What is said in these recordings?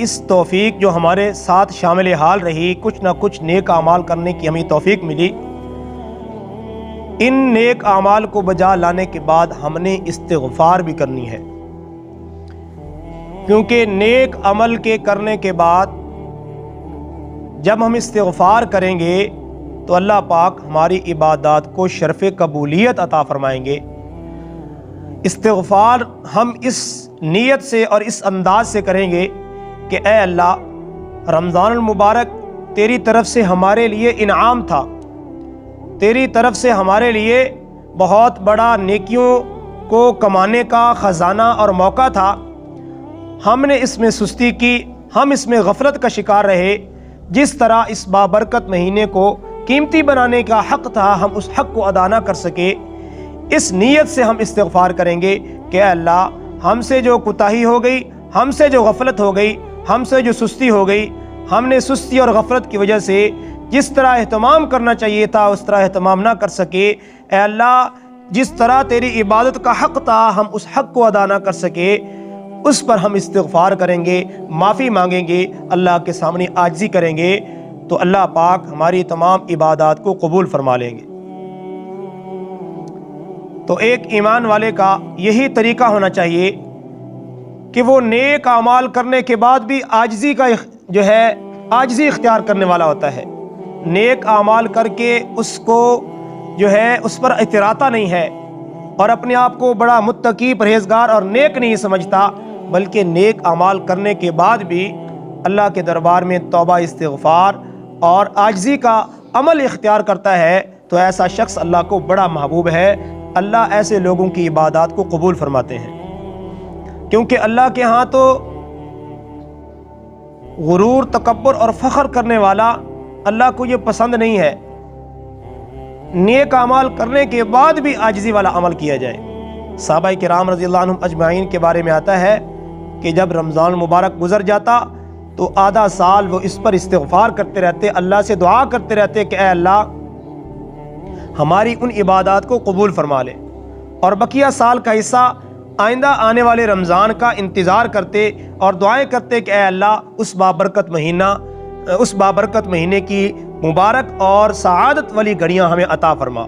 اس توفیق جو ہمارے ساتھ شامل حال رہی، کچھ نہ کچھ نیک اعمال کرنے کی ہمیں توفیق ملی، ان نیک اعمال کو بجا لانے کے بعد ہم نے استغفار بھی کرنی ہے، کیونکہ نیک عمل کے کرنے کے بعد جب ہم استغفار کریں گے تو اللہ پاک ہماری عبادات کو شرف قبولیت عطا فرمائیں گے۔ استغفار ہم اس نیت سے اور اس انداز سے کریں گے کہ اے اللہ، رمضان المبارک تیری طرف سے ہمارے لیے انعام تھا، تیری طرف سے ہمارے لیے بہت بڑا نیکیوں کو کمانے کا خزانہ اور موقع تھا، ہم نے اس میں سستی کی، ہم اس میں غفلت کا شکار رہے۔ جس طرح اس بابرکت مہینے کو قیمتی بنانے کا حق تھا، ہم اس حق کو ادا نہ کر سکے، اس نیت سے ہم استغفار کریں گے کہ اے اللہ، ہم سے جو کوتاہی ہو گئی، ہم سے جو غفلت ہو گئی، ہم سے جو سستی ہو گئی، ہم نے سستی اور غفلت کی وجہ سے جس طرح اہتمام کرنا چاہیے تھا اس طرح اہتمام نہ کر سکے، اے اللہ، جس طرح تیری عبادت کا حق تھا ہم اس حق کو ادا نہ کر سکے، اس پر ہم استغفار کریں گے، معافی مانگیں گے، اللہ کے سامنے عاجزی کریں گے، تو اللہ پاک ہماری تمام عبادات کو قبول فرما لیں گے۔ تو ایک ایمان والے کا یہی طریقہ ہونا چاہیے کہ وہ نیک اعمال کرنے کے بعد بھی عاجزی کا عاجزی اختیار کرنے والا ہوتا ہے۔ نیک اعمال کر کے اس کو اس پر اتراتا نہیں ہے اور اپنے آپ کو بڑا متقی، پرہیزگار اور نیک نہیں سمجھتا، بلکہ نیک اعمال کرنے کے بعد بھی اللہ کے دربار میں توبہ، استغفار اور عاجزی کا عمل اختیار کرتا ہے، تو ایسا شخص اللہ کو بڑا محبوب ہے۔ اللہ ایسے لوگوں کی عبادات کو قبول فرماتے ہیں، کیونکہ اللہ کے ہاں تو غرور، تکبر اور فخر کرنے والا اللہ کو یہ پسند نہیں ہے۔ نیک اعمال کرنے کے بعد بھی عاجزی والا عمل کیا جائے۔ صحابہ کرام رضی اللہ عنہم اجمعین کے بارے میں آتا ہے کہ جب رمضان المبارک گزر جاتا تو آدھا سال وہ اس پر استغفار کرتے رہتے، اللہ سے دعا کرتے رہتے کہ اے اللہ، ہماری ان عبادات کو قبول فرما لے، اور بقیہ سال کا حصہ آئندہ آنے والے رمضان کا انتظار کرتے اور دعائیں کرتے کہ اے اللہ، اس بابرکت مہینے کی مبارک اور سعادت والی گھڑیاں ہمیں عطا فرما۔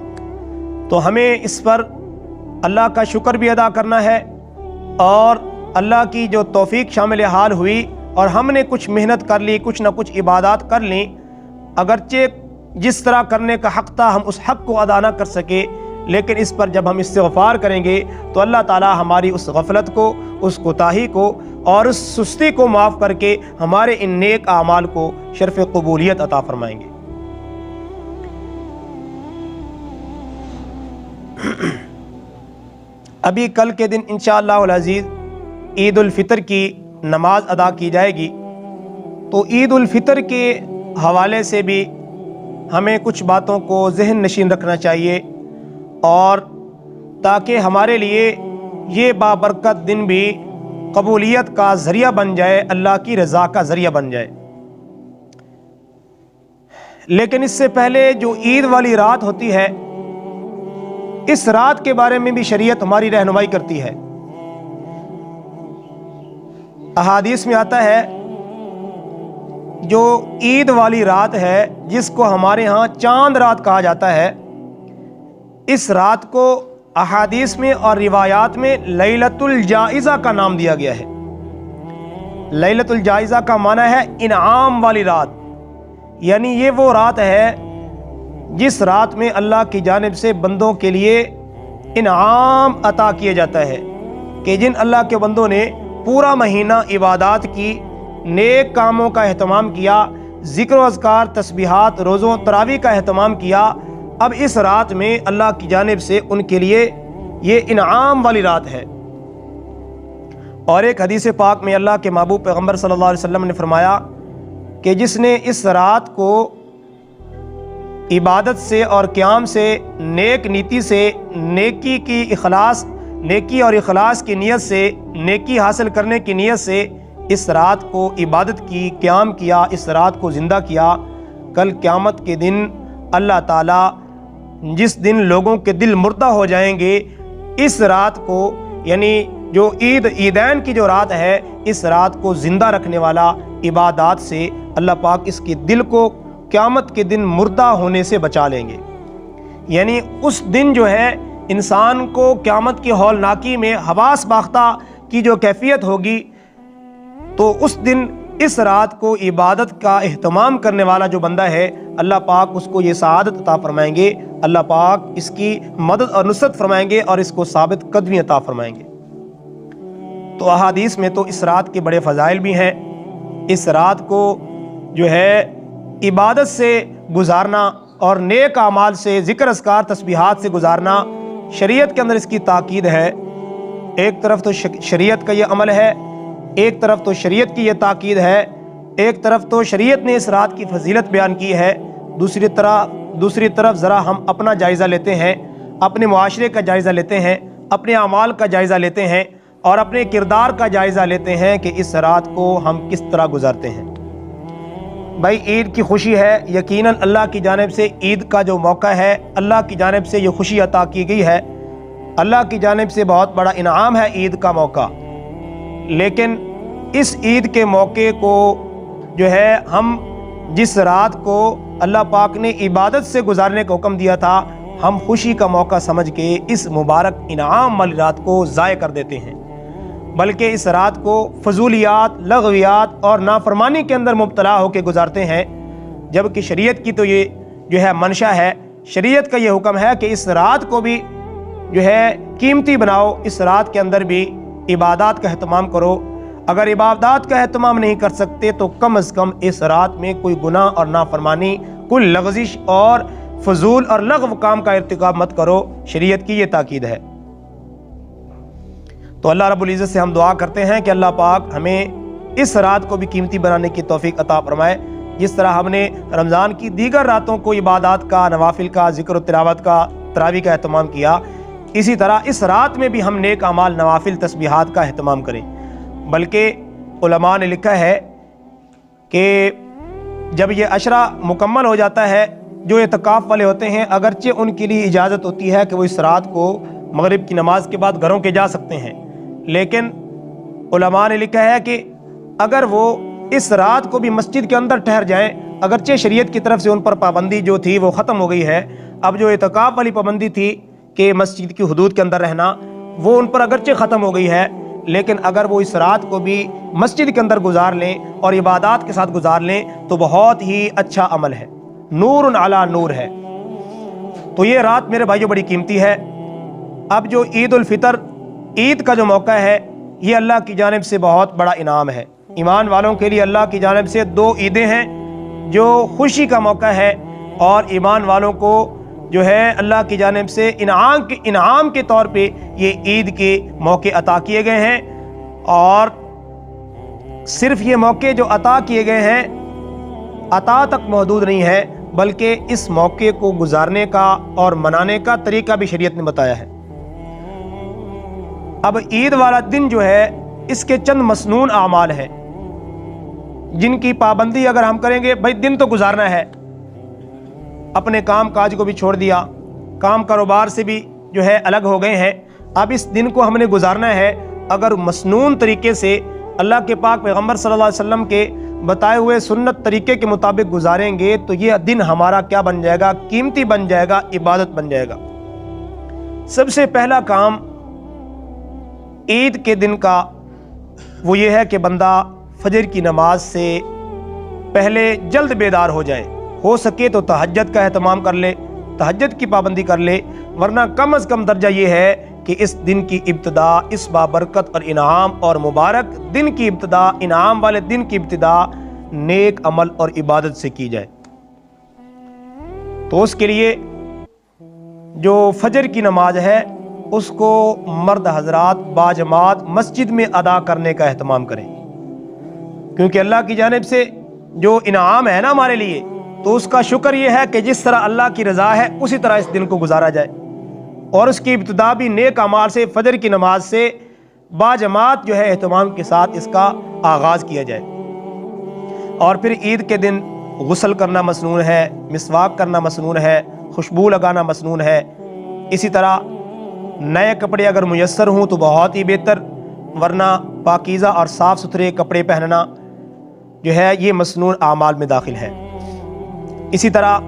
تو ہمیں اس پر اللہ کا شکر بھی ادا کرنا ہے، اور اللہ کی جو توفیق شامل حال ہوئی اور ہم نے کچھ محنت کر لی، کچھ نہ کچھ عبادات کر لیں، اگرچہ جس طرح کرنے کا حق تھا ہم اس حق کو ادا نہ کر سکے، لیکن اس پر جب ہم استغفار کریں گے تو اللہ تعالی ہماری اس غفلت کو، اس کوتاہی کو اور اس سستی کو معاف کر کے ہمارے ان نیک اعمال کو شرف قبولیت عطا فرمائیں گے۔ ابھی کل کے دن انشاءاللہ العزیز عید الفطر کی نماز ادا کی جائے گی، تو عید الفطر کے حوالے سے بھی ہمیں کچھ باتوں کو ذہن نشین رکھنا چاہیے، اور تاکہ ہمارے لیے یہ بابرکت دن بھی قبولیت کا ذریعہ بن جائے، اللہ کی رضا کا ذریعہ بن جائے۔ لیکن اس سے پہلے جو عید والی رات ہوتی ہے، اس رات کے بارے میں بھی شریعت ہماری رہنمائی کرتی ہے۔ احادیث میں آتا ہے جو عید والی رات ہے، جس کو ہمارے ہاں چاند رات کہا جاتا ہے، اس رات کو احادیث میں اور روایات میں لیلۃ الجائزہ کا نام دیا گیا ہے۔ لیلۃ الجائزہ کا معنی ہے انعام والی رات، یعنی یہ وہ رات ہے جس رات میں اللہ کی جانب سے بندوں کے لیے انعام عطا کیا جاتا ہے، کہ جن اللہ کے بندوں نے پورا مہینہ عبادات کی، نیک کاموں کا اہتمام کیا، ذکر و اذکار، تسبیحات، روزوں، تراویح کا اہتمام کیا، اب اس رات میں اللہ کی جانب سے ان کے لیے یہ انعام والی رات ہے۔ اور ایک حدیث پاک میں اللہ کے محبوب پیغمبر صلی اللہ علیہ وسلم نے فرمایا کہ جس نے اس رات کو عبادت سے اور قیام سے، نیک نیتی سے، نیکی اور اخلاص کی نیت سے، نیکی حاصل کرنے کی نیت سے اس رات کو عبادت کی، قیام کیا، اس رات کو زندہ کیا، کل قیامت کے دن اللہ تعالیٰ جس دن لوگوں کے دل مردہ ہو جائیں گے، اس رات کو یعنی جو عیدین کی جو رات ہے، اس رات کو زندہ رکھنے والا عبادات سے اللہ پاک اس کے دل کو قیامت کے دن مردہ ہونے سے بچا لیں گے۔ یعنی اس دن جو ہے انسان کو قیامت کی ہولناکی میں حواس باختہ کی جو کیفیت ہوگی، تو اس دن اس رات کو عبادت کا اہتمام کرنے والا جو بندہ ہے، اللہ پاک اس کو یہ سعادت عطا فرمائیں گے، اللہ پاک اس کی مدد اور نصرت فرمائیں گے اور اس کو ثابت قدمی عطا فرمائیں گے۔ تو احادیث میں تو اس رات کے بڑے فضائل بھی ہیں۔ اس رات کو جو ہے عبادت سے گزارنا اور نیک اعمال سے، ذکر اذکار تسبیحات سے گزارنا، شریعت کے اندر اس کی تاکید ہے۔ ایک طرف تو شریعت کا یہ عمل ہے، ایک طرف تو شریعت کی یہ تاکید ہے، ایک طرف تو شریعت نے اس رات کی فضیلت بیان کی ہے، دوسری طرف ذرا ہم اپنا جائزہ لیتے ہیں، اپنے معاشرے کا جائزہ لیتے ہیں، اپنے اعمال کا جائزہ لیتے ہیں اور اپنے کردار کا جائزہ لیتے ہیں کہ اس رات کو ہم کس طرح گزارتے ہیں۔ بھائی عید کی خوشی ہے، یقیناً اللہ کی جانب سے عید کا جو موقع ہے، اللہ کی جانب سے یہ خوشی عطا کی گئی ہے، اللہ کی جانب سے بہت بڑا انعام ہے عید کا موقع۔ لیکن اس عید کے موقع کو جو ہے ہم جس رات کو اللہ پاک نے عبادت سے گزارنے کا حکم دیا تھا، ہم خوشی کا موقع سمجھ کے اس مبارک انعام والی رات کو ضائع کر دیتے ہیں، بلکہ اس رات کو فضولیات، لغویات اور نافرمانی کے اندر مبتلا ہو کے گزارتے ہیں، جبکہ شریعت کی تو یہ جو ہے منشا ہے، شریعت کا یہ حکم ہے کہ اس رات کو بھی جو ہے قیمتی بناؤ، اس رات کے اندر بھی عبادات کا اہتمام کرو۔ اگر عبادات کا اہتمام نہیں کر سکتے تو کم از کم اس رات میں کوئی گناہ اور نافرمانی، کوئی لغزش اور فضول اور لغو کام کا ارتکاب مت کرو، شریعت کی یہ تاکید ہے۔ تو اللہ رب العزت سے ہم دعا کرتے ہیں کہ اللہ پاک ہمیں اس رات کو بھی قیمتی بنانے کی توفیق عطا فرمائے، جس طرح ہم نے رمضان کی دیگر راتوں کو عبادات کا، نوافل کا، ذکر و تلاوت کا، تراویح کا اہتمام کیا، اسی طرح اس رات میں بھی ہم نیک اعمال، نوافل، تسبیحات کا اہتمام کریں۔ بلکہ علماء نے لکھا ہے کہ جب یہ عشرہ مکمل ہو جاتا ہے، جو اعتکاف والے ہوتے ہیں اگرچہ ان کے لیے اجازت ہوتی ہے کہ وہ اس رات کو مغرب کی نماز کے بعد گھروں کے جا سکتے ہیں، لیکن علماء نے لکھا ہے کہ اگر وہ اس رات کو بھی مسجد کے اندر ٹھہر جائیں، اگرچہ شریعت کی طرف سے ان پر پابندی جو تھی وہ ختم ہو گئی ہے، اب جو اعتکاف والی پابندی تھی کہ مسجد کی حدود کے اندر رہنا، وہ ان پر اگرچہ ختم ہو گئی ہے، لیکن اگر وہ اس رات کو بھی مسجد کے اندر گزار لیں اور عبادات کے ساتھ گزار لیں تو بہت ہی اچھا عمل ہے، نور علی نور ہے۔ تو یہ رات میرے بھائیوں بڑی قیمتی ہے۔ اب جو عید الفطر، عید کا جو موقع ہے، یہ اللہ کی جانب سے بہت بڑا انعام ہے۔ ایمان والوں کے لیے اللہ کی جانب سے 2 عیدیں ہیں جو خوشی کا موقع ہے، اور ایمان والوں کو جو ہے اللہ کی جانب سے انعام کے طور پہ یہ عید کے موقع عطا کیے گئے ہیں، اور صرف یہ موقع جو عطا کیے گئے ہیں عطا تک محدود نہیں ہے، بلکہ اس موقع کو گزارنے کا اور منانے کا طریقہ بھی شریعت نے بتایا ہے۔ اب عید والا دن جو ہے اس کے چند مسنون اعمال ہیں جن کی پابندی اگر ہم کریں گے، بھائی دن تو گزارنا ہے، اپنے کام کاج کو بھی چھوڑ دیا، کام کاروبار سے بھی جو ہے الگ ہو گئے ہیں، اب اس دن کو ہم نے گزارنا ہے، اگر مسنون طریقے سے اللہ کے پاک پیغمبر صلی اللہ علیہ وسلم کے بتائے ہوئے سنت طریقے کے مطابق گزاریں گے تو یہ دن ہمارا کیا بن جائے گا؟ قیمتی بن جائے گا، عبادت بن جائے گا۔ سب سے پہلا کام عید کے دن کا وہ یہ ہے کہ بندہ فجر کی نماز سے پہلے جلد بیدار ہو جائے، ہو سکے تو تہجد کا اہتمام کر لے، تہجد کی پابندی کر لے، ورنہ کم از کم درجہ یہ ہے کہ اس دن کی ابتدا، اس بابرکت اور انعام اور مبارک دن کی ابتدا، انعام والے دن کی ابتدا نیک عمل اور عبادت سے کی جائے۔ تو اس کے لیے جو فجر کی نماز ہے اس کو مرد حضرات باجماعت مسجد میں ادا کرنے کا اہتمام کریں، کیونکہ اللہ کی جانب سے جو انعام ہے نا ہمارے لیے، تو اس کا شکر یہ ہے کہ جس طرح اللہ کی رضا ہے اسی طرح اس دن کو گزارا جائے، اور اس کی ابتدا بھی نیک اعمال سے، فجر کی نماز سے باجماعت جو ہے اہتمام کے ساتھ اس کا آغاز کیا جائے۔ اور پھر عید کے دن غسل کرنا مسنون ہے، مسواک کرنا مسنون ہے، خوشبو لگانا مسنون ہے، اسی طرح نئے کپڑے اگر میسر ہوں تو بہت ہی بہتر، ورنہ پاکیزہ اور صاف ستھرے کپڑے پہننا جو ہے یہ مسنون اعمال میں داخل ہے۔ اسی طرح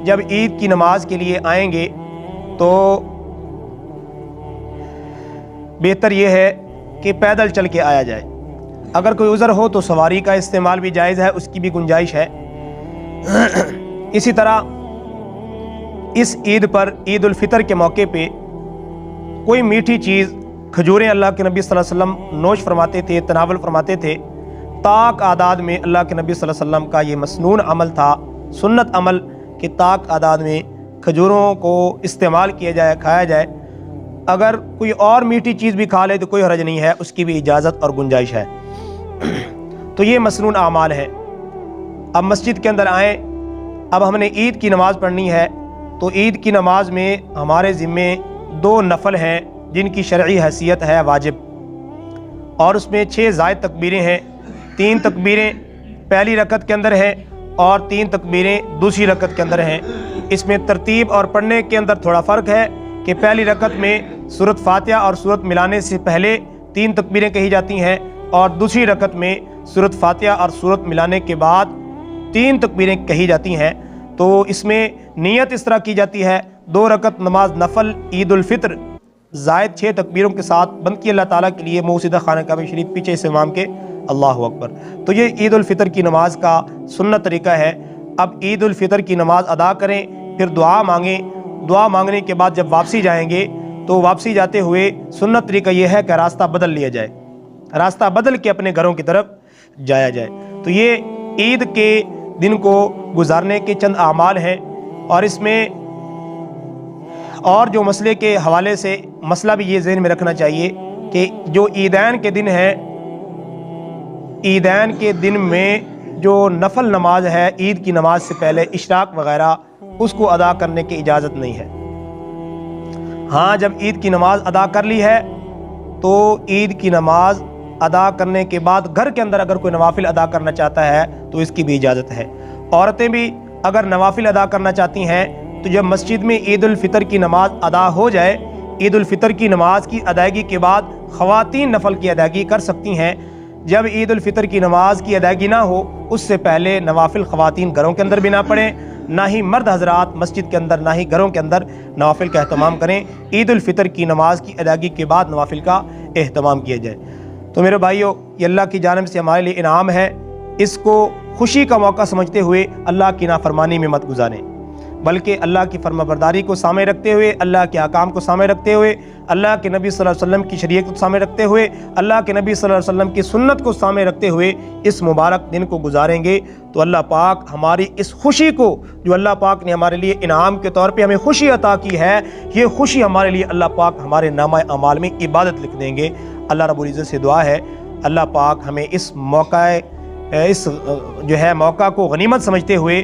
جب عید کی نماز کے لیے آئیں گے تو بہتر یہ ہے کہ پیدل چل کے آیا جائے، اگر کوئی عذر ہو تو سواری کا استعمال بھی جائز ہے، اس کی بھی گنجائش ہے۔ اسی طرح اس عید پر عید الفطر کے موقع پہ کوئی میٹھی چیز، کھجوریں اللہ کے نبی صلی اللہ علیہ وسلم نوش فرماتے تھے، تناول فرماتے تھے۔ طاق اعداد میں اللہ کے نبی صلی اللہ علیہ وسلم کا یہ مسنون عمل تھا، سنت عمل، کہ طاق اعداد میں کھجوروں کو استعمال کیا جائے، کھایا جائے۔ اگر کوئی اور میٹھی چیز بھی کھا لے تو کوئی حرج نہیں ہے، اس کی بھی اجازت اور گنجائش ہے۔ تو یہ مسنون اعمال ہیں۔ اب مسجد کے اندر آئیں، اب ہم نے عید کی نماز پڑھنی ہے، تو عید کی نماز میں ہمارے ذمے 2 نفل ہیں جن کی شرعی حیثیت ہے واجب، اور اس میں 6 زائد تکبیریں ہیں۔ 3 تکبیریں پہلی رکعت کے اندر ہیں اور 3 تکبیریں دوسری رکعت کے اندر ہیں۔ اس میں ترتیب اور پڑھنے کے اندر تھوڑا فرق ہے کہ پہلی رکعت میں سورۃ فاتحہ اور سورت ملانے سے پہلے 3 تکبیریں کہی جاتی ہیں، اور دوسری رکعت میں سورۃ فاتحہ اور سورت ملانے کے بعد 3 تکبیریں کہی جاتی ہیں۔ تو اس میں نیت اس طرح کی جاتی ہے، 2 رکعت نماز نفل عید الفطر زائد 6 تکبیروں کے ساتھ بند کی اللہ تعالیٰ کے لیے منہ سیدھا خانہ کعبہ شریف پیچھے اس امام کے، اللہ اکبر۔ تو یہ عید الفطر کی نماز کا سنت طریقہ ہے۔ اب عید الفطر کی نماز ادا کریں، پھر دعا مانگیں، دعا مانگنے کے بعد جب واپسی جائیں گے تو واپسی جاتے ہوئے سنت طریقہ یہ ہے کہ راستہ بدل لیا جائے، راستہ بدل کے اپنے گھروں کی طرف جایا جائے۔ تو یہ عید کے دن کو گزارنے کے چند اعمال ہیں، اور اس میں اور جو مسئلے کے حوالے سے مسئلہ بھی یہ ذہن میں رکھنا چاہیے کہ جو عیدین کے دن ہیں، عیدین کے دن میں جو نفل نماز ہے عید کی نماز سے پہلے اشراق وغیرہ، اس کو ادا کرنے کی اجازت نہیں ہے۔ ہاں جب عید کی نماز ادا کر لی ہے تو عید کی نماز ادا کرنے کے بعد گھر کے اندر اگر کوئی نوافل ادا کرنا چاہتا ہے تو اس کی بھی اجازت ہے۔ عورتیں بھی اگر نوافل ادا کرنا چاہتی ہیں تو جب مسجد میں عید الفطر کی نماز ادا ہو جائے، عید الفطر کی نماز کی ادائیگی کے بعد خواتین نفل کی ادائیگی کر سکتی ہیں۔ جب عید الفطر کی نماز کی ادائیگی نہ ہو اس سے پہلے نوافل خواتین گھروں کے اندر بھی نہ پڑھیں، نہ ہی مرد حضرات مسجد کے اندر، نہ ہی گھروں کے اندر نوافل کا اہتمام کریں۔ عید الفطر کی نماز کی ادائیگی کے بعد نوافل کا اہتمام کیا جائے۔ تو میرے بھائیو، یہ اللہ کی جانب سے ہمارے لیے انعام ہے، اس کو خوشی کا موقع سمجھتے ہوئے اللہ کی نافرمانی میں مت گزاریں، بلکہ اللہ کی فرما برداری کو سامنے رکھتے ہوئے، اللہ کے احکام کو سامنے رکھتے ہوئے، اللہ کے نبی صلی اللہ علیہ وسلم کی شریعت کو سامنے رکھتے ہوئے، اللہ کے نبی صلی اللہ علیہ وسلم کی سنت کو سامنے رکھتے ہوئے اس مبارک دن کو گزاریں گے تو اللہ پاک ہماری اس خوشی کو، جو اللہ پاک نے ہمارے لیے انعام کے طور پہ ہمیں خوشی عطا کی ہے، یہ خوشی ہمارے لیے اللہ پاک ہمارے نامہ اعمال میں عبادت لکھ دیں گے۔ اللہ رب العزت سے دعا ہے اللہ پاک ہمیں اس موقع کو غنیمت سمجھتے ہوئے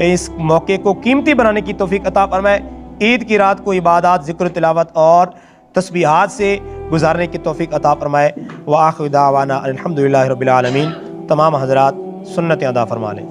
اس موقع کو قیمتی بنانے کی توفیق عطا فرمائے۔ عید کی رات کو عبادات، ذکر، تلاوت اور تسبیحات سے گزارنے کی توفیق عطا فرمائے۔ وآخر دعوانا الحمدللہ رب العالمین۔ تمام حضرات سنتیں ادا فرما لیں۔